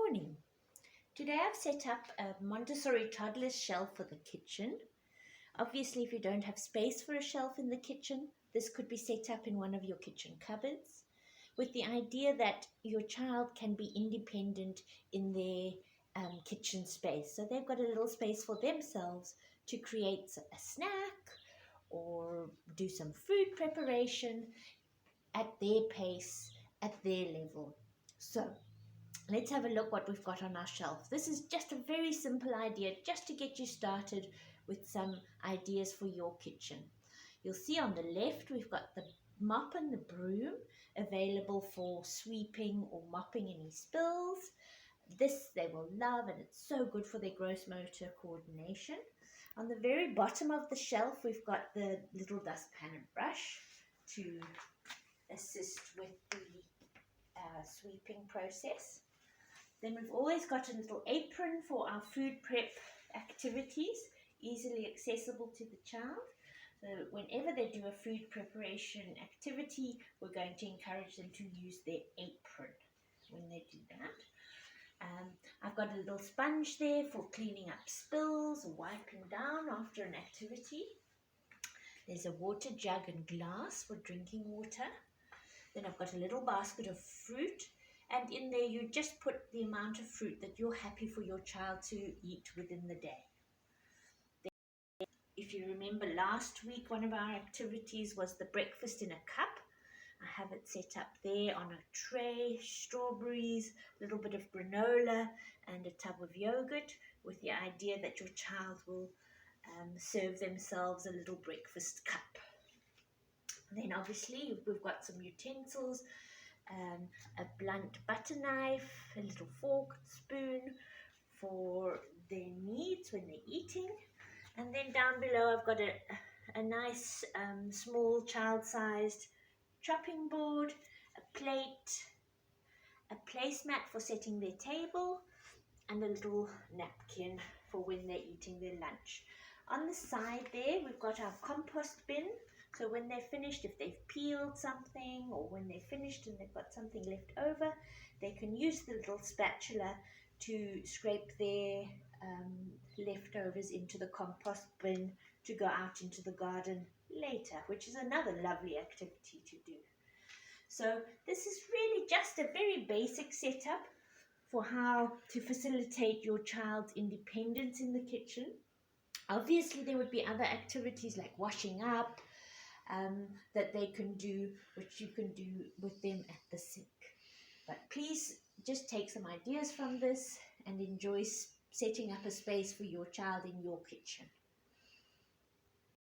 morning. Today I've set up a Montessori toddler shelf for the kitchen. Obviously, if you don't have space for a shelf in the kitchen, this could be set up in one of your kitchen cupboards with the idea that your child can be independent in their kitchen space. So they've got a little space for themselves to create a snack or do some food preparation at their pace, at their level. So let's have a look what we've got on our shelf. This is just a very simple idea just to get you started with some ideas for your kitchen. You'll see on the left we've got the mop and the broom available for sweeping or mopping any spills. This they will love and it's so good for their gross motor coordination. On the very bottom of the shelf we've got the little dustpan and brush to assist with the sweeping process. Then we've always got a little apron for our food prep activities, easily accessible to the child. So whenever they do a food preparation activity, we're going to encourage them to use their apron when they do that. I've got a little sponge there for cleaning up spills or wiping down after an activity. There's a water jug and glass for drinking water. Then I've got a little basket of fruit, and in there you just put the amount of fruit that you're happy for your child to eat within the day. If you remember last week, one of our activities was the breakfast in a cup. I have it set up there on a tray, strawberries, a little bit of granola and a tub of yogurt, with the idea that your child will serve themselves a little breakfast cup. Then obviously we've got some utensils, a blunt butter knife, a little fork, spoon for their needs when they're eating. And then down below I've got a nice small child-sized chopping board, a plate, a placemat for setting their table, and a little napkin for when they're eating their lunch. On the side there we've got our compost bin. So when they're finished, if they've peeled something or when they're finished and they've got something left over, they can use the little spatula to scrape their leftovers into the compost bin to go out into the garden later, which is another lovely activity to do. So this is really just a very basic setup for how to facilitate your child's independence in the kitchen. Obviously, there would be other activities like washing up, that they can do, which you can do with them at the sink. But please just take some ideas from this and enjoy setting up a space for your child in your kitchen.